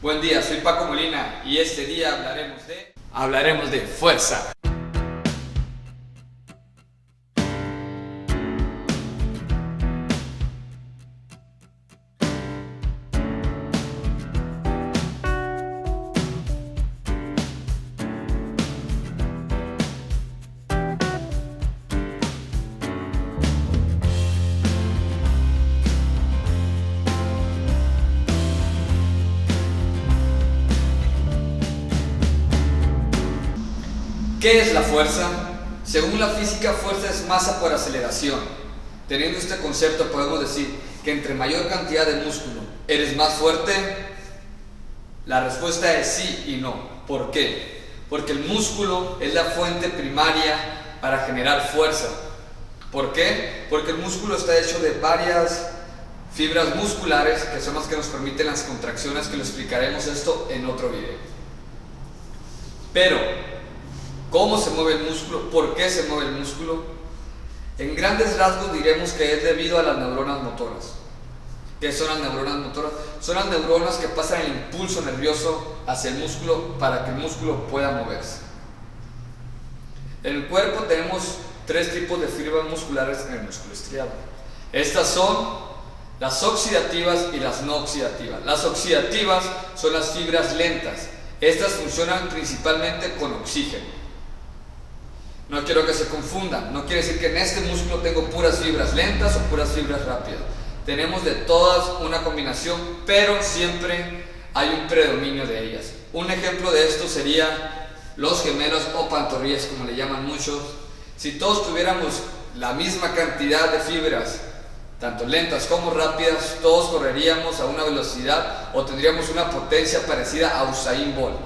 Buen día, soy Paco Molina y este día hablaremos de fuerza. ¿Qué es la fuerza? Según la física, fuerza es masa por aceleración. Teniendo este concepto podemos decir que entre mayor cantidad de músculo eres más fuerte. La respuesta es sí y no. ¿Por qué? Porque el músculo es la fuente primaria para generar fuerza. ¿Por qué? Porque el músculo está hecho de varias fibras musculares que son las que nos permiten las contracciones, que lo explicaremos esto en otro video. Pero ¿cómo se mueve el músculo? ¿Por qué se mueve el músculo? En grandes rasgos diremos que es debido a las neuronas motoras. ¿Qué son las neuronas motoras? Son las neuronas que pasan el impulso nervioso hacia el músculo para que el músculo pueda moverse. En el cuerpo tenemos tres tipos de fibras musculares en el músculo estriado. Estas son las oxidativas y las no oxidativas. Las oxidativas son las fibras lentas. Estas funcionan principalmente con oxígeno. No quiero que se confundan, no quiere decir que en este músculo tengo puras fibras lentas o puras fibras rápidas. Tenemos de todas una combinación, pero siempre hay un predominio de ellas. Un ejemplo de esto sería los gemelos o pantorrillas, como le llaman muchos. Si todos tuviéramos la misma cantidad de fibras, tanto lentas como rápidas, todos correríamos a una velocidad o tendríamos una potencia parecida a Usain Bolt.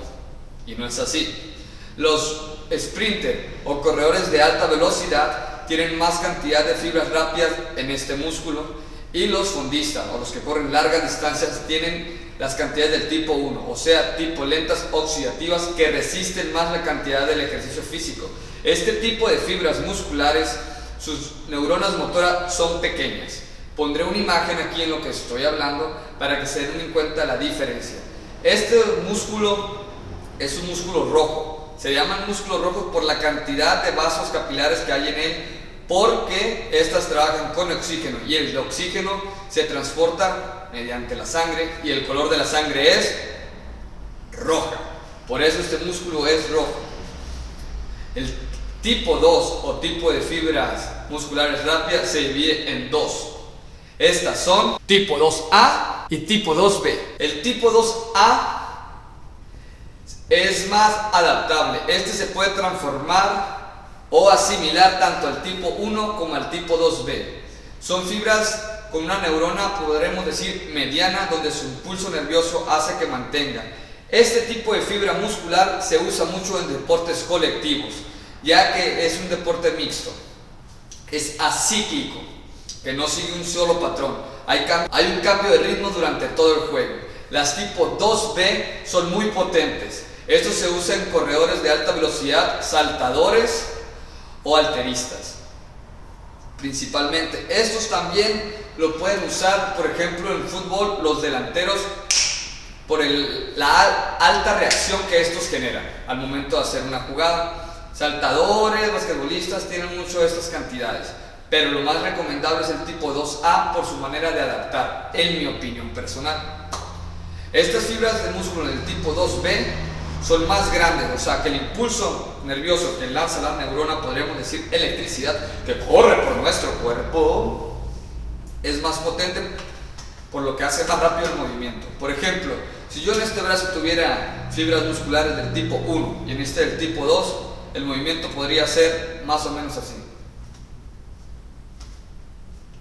Y no es así. Los sprinter o corredores de alta velocidad tienen más cantidad de fibras rápidas en este músculo, y los fondistas o los que corren largas distancias tienen las cantidades del tipo 1, o sea, tipo lentas oxidativas, que resisten más la cantidad del ejercicio físico. Este tipo de fibras musculares, sus neuronas motoras son pequeñas. Pondré una imagen aquí en lo que estoy hablando para que se den en cuenta la diferencia. Este músculo es un músculo rojo. Se llaman músculos rojos por la cantidad de vasos capilares que hay en él, porque estas trabajan con oxígeno y el oxígeno se transporta mediante la sangre y el color de la sangre es roja. Por eso este músculo es rojo. El tipo 2 o tipo de fibras musculares rápidas se divide en dos. Estas son tipo 2A y tipo 2B. El tipo 2A es más adaptable. Este se puede transformar o asimilar tanto al tipo 1 como al tipo 2B. Son fibras con una neurona, podremos decir, mediana, donde su impulso nervioso hace que mantenga. Este tipo de fibra muscular se usa mucho en deportes colectivos, ya que es un deporte mixto. Es acíclico, que no sigue un solo patrón. Hay un cambio de ritmo durante todo el juego. Las tipo 2B son muy potentes. Estos se usan en corredores de alta velocidad, saltadores o halteristas. Principalmente. Estos también lo pueden usar, por ejemplo, en fútbol, los delanteros, por la alta reacción que estos generan al momento de hacer una jugada. Saltadores, basquetbolistas tienen mucho de estas cantidades, pero lo más recomendable es el tipo 2A por su manera de adaptar, en mi opinión personal. Estas fibras de músculo del tipo 2B son más grandes, o sea que el impulso nervioso que lanza la neurona, podríamos decir electricidad, que corre por nuestro cuerpo, es más potente, por lo que hace más rápido el movimiento. Por ejemplo, si yo en este brazo tuviera fibras musculares del tipo 1 y en este del tipo 2, el movimiento podría ser más o menos así.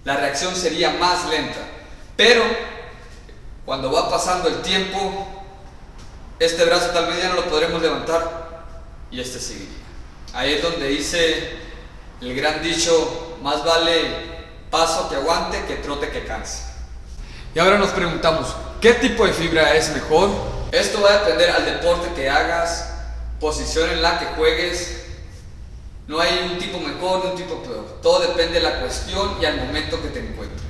La reacción sería más lenta, pero cuando va pasando el tiempo, este brazo tal vez ya no lo podremos levantar y este seguiría. Ahí es donde dice el gran dicho: más vale paso que aguante que trote que canse. Y ahora nos preguntamos, ¿qué tipo de fibra es mejor? Esto va a depender al deporte que hagas, posición en la que juegues. No hay un tipo mejor ni un tipo peor. Todo depende de la cuestión y al momento que te encuentres.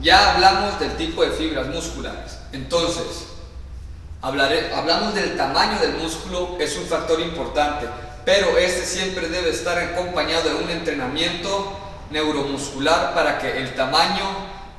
Ya hablamos del tipo de fibras musculares. Entonces, hablamos del tamaño del músculo, es un factor importante, pero este siempre debe estar acompañado de un entrenamiento neuromuscular para que el tamaño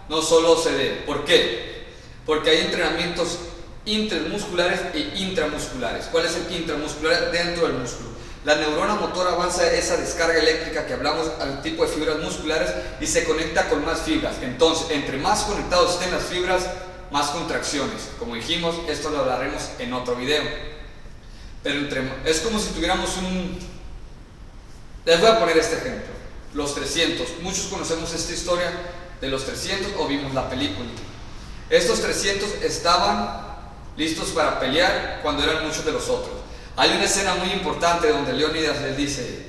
no solo se dé. ¿Por qué? Porque hay entrenamientos intermusculares e intramusculares. ¿Cuál es el intramuscular? Dentro del músculo. La neurona motora avanza esa descarga eléctrica que hablamos al tipo de fibras musculares y se conecta con más fibras. Entonces, entre más conectados estén las fibras, más contracciones. Como dijimos, esto lo hablaremos en otro video. Pero es como si tuviéramos Les voy a poner este ejemplo. Los 300. Muchos conocemos esta historia de los 300 o vimos la película. Estos 300 estaban listos para pelear cuando eran muchos de los otros. Hay una escena muy importante donde Leónidas les dice: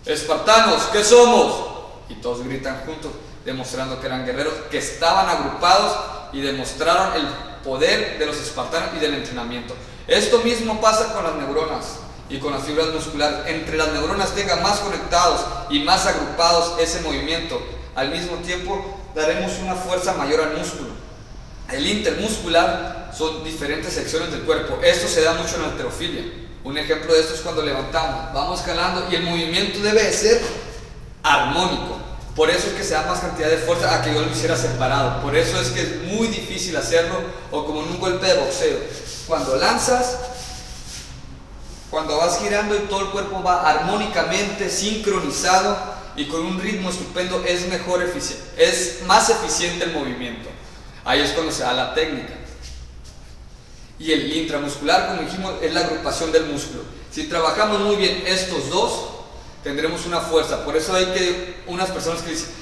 espartanos, ¿qué somos? Y todos gritan juntos, demostrando que eran guerreros, que estaban agrupados y demostraron el poder de los espartanos y del entrenamiento. Esto mismo pasa con las neuronas y con las fibras musculares. Entre las neuronas tengan más conectados y más agrupados ese movimiento, al mismo tiempo daremos una fuerza mayor al músculo. El intermuscular son diferentes secciones del cuerpo. Esto se da mucho en la halterofilia. Un ejemplo de esto es cuando levantamos, vamos jalando y el movimiento debe de ser armónico. Por eso es que se da más cantidad de fuerza a que yo lo hiciera separado. Por eso es que es muy difícil hacerlo, o como en un golpe de boxeo. Cuando lanzas, cuando vas girando y todo el cuerpo va armónicamente sincronizado y con un ritmo estupendo, es más eficiente el movimiento. Ahí es cuando se da la técnica. Y el intramuscular, como dijimos, es la agrupación del músculo. Si trabajamos muy bien estos dos, tendremos una fuerza. Por eso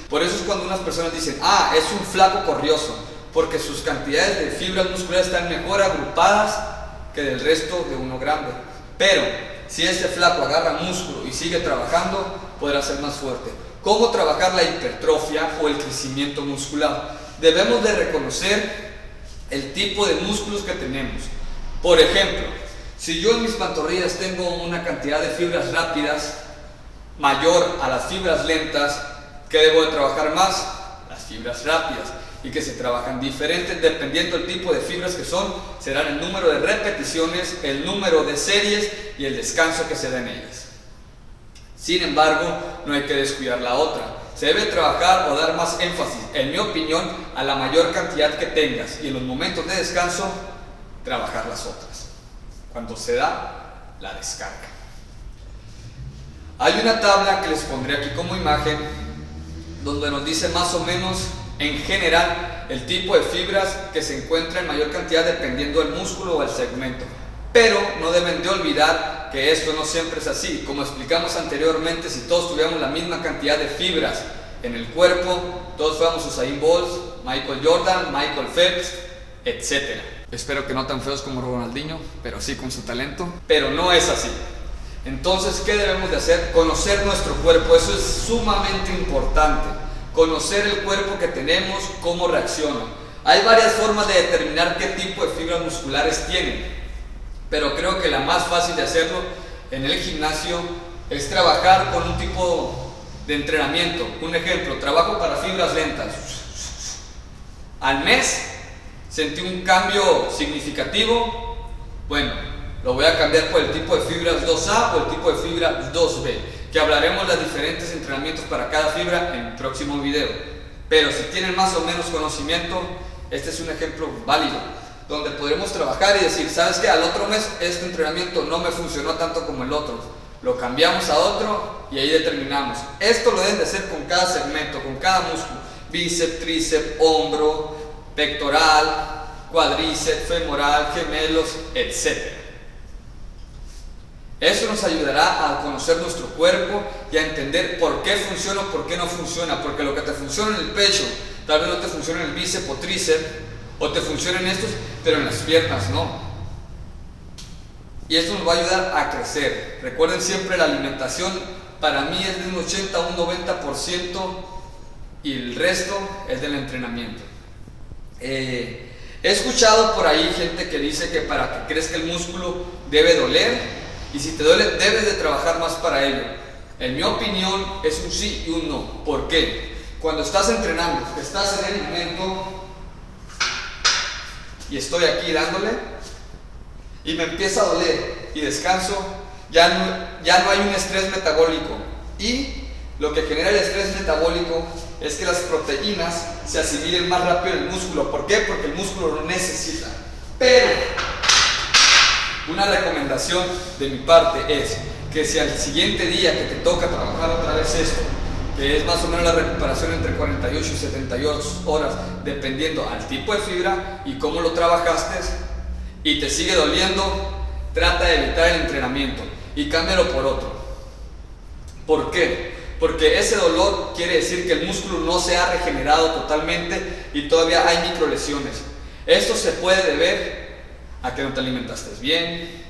por eso es cuando unas personas dicen: ah, es un flaco corrioso, porque sus cantidades de fibras musculares están mejor agrupadas que del resto de uno grande. Pero si este flaco agarra músculo y sigue trabajando, podrá ser más fuerte. ¿Cómo trabajar la hipertrofia o el crecimiento muscular? Debemos de reconocer el tipo de músculos que tenemos. Por ejemplo, si yo en mis pantorrillas tengo una cantidad de fibras rápidas mayor a las fibras lentas, ¿qué debo de trabajar más? Las fibras rápidas, y que se trabajan diferentes dependiendo del tipo de fibras que son. Serán el número de repeticiones, el número de series y el descanso que se da en ellas. Sin embargo, no hay que descuidar la otra. Se debe trabajar o dar más énfasis, en mi opinión, a la mayor cantidad que tengas, y en los momentos de descanso, trabajar las otras, cuando se da la descarga. Hay una tabla que les pondré aquí como imagen, donde nos dice más o menos, en general, el tipo de fibras que se encuentra en mayor cantidad dependiendo del músculo o el segmento. Pero no deben de olvidar que esto no siempre es así. Como explicamos anteriormente, si todos tuviéramos la misma cantidad de fibras en el cuerpo, todos fuéramos Usain Bolt, Michael Jordan, Michael Phelps, etc. Espero que no tan feos como Ronaldinho, pero sí con su talento. Pero no es así. Entonces, ¿qué debemos de hacer? Conocer nuestro cuerpo. Eso es sumamente importante. Conocer el cuerpo que tenemos, cómo reacciona. Hay varias formas de determinar qué tipo de fibras musculares tienen, pero creo que la más fácil de hacerlo en el gimnasio es trabajar con un tipo de entrenamiento. Un ejemplo, trabajo para fibras lentas. Al mes sentí un cambio significativo. Bueno, lo voy a cambiar por el tipo de fibras 2A o el tipo de fibra 2B, que hablaremos de los diferentes entrenamientos para cada fibra en el próximo video. Pero si tienen más o menos conocimiento, este es un ejemplo válido, donde podremos trabajar y decir: ¿sabes qué? Al otro mes este entrenamiento no me funcionó tanto como el otro, lo cambiamos a otro y ahí determinamos. Esto lo deben de hacer con cada segmento, con cada músculo: bíceps, tríceps, hombro, pectoral, cuádriceps, femoral, gemelos, etc. Eso nos ayudará a conocer nuestro cuerpo y a entender por qué funciona o por qué no funciona, porque lo que te funciona en el pecho tal vez no te funciona en el bíceps o tríceps, o te funcionan estos, pero en las piernas no. Y esto nos va a ayudar a crecer. Recuerden siempre, la alimentación para mí es de un 80 a un 90% y el resto es del entrenamiento. He escuchado por ahí gente que dice que para que crezca el músculo debe doler, y si te duele debes de trabajar más para ello. En mi opinión es un sí y un no. ¿Por qué? cuando estás entrenando, estás en el momento y estoy aquí dándole y me empieza a doler y descanso, ya no hay un estrés metabólico, y lo que genera el estrés metabólico es que las proteínas se asimilen más rápido en el músculo. ¿Por qué? Porque el músculo lo necesita. Pero una recomendación de mi parte es que si al siguiente día que te toca trabajar otra vez esto, que es más o menos la recuperación entre 48 y 72 horas, dependiendo al tipo de fibra y cómo lo trabajaste, y te sigue doliendo, trata de evitar el entrenamiento y cámbialo por otro. ¿Por qué? Porque ese dolor quiere decir que el músculo no se ha regenerado totalmente y todavía hay microlesiones. Esto se puede deber a que no te alimentaste bien,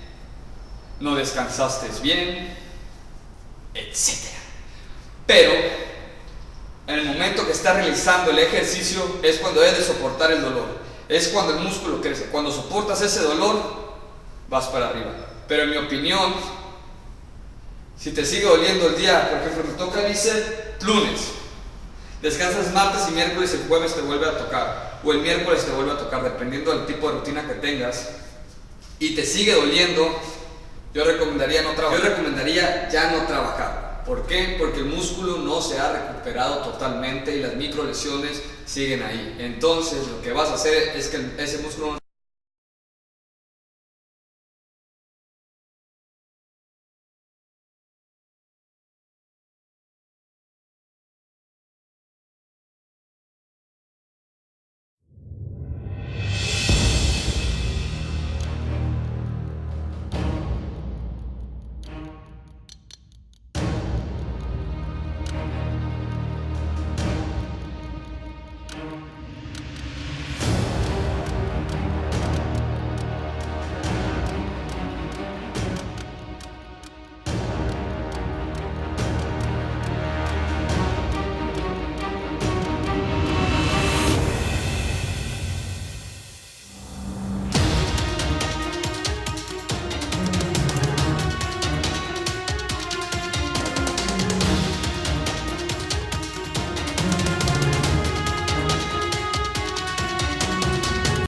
no descansaste bien, etc. Pero en el momento que estás realizando el ejercicio es cuando debes de soportar el dolor, es cuando el músculo crece. Cuando soportas ese dolor vas para arriba. Pero en mi opinión, si te sigue doliendo el día, por ejemplo, me toca bíceps lunes, descansas martes y miércoles, el jueves te vuelve a tocar, o el miércoles te vuelve a tocar, dependiendo del tipo de rutina que tengas, y te sigue doliendo, yo recomendaría ya no trabajar. ¿Por qué? Porque el músculo no se ha recuperado totalmente y las microlesiones siguen ahí. Entonces lo que vas a hacer es que ese músculo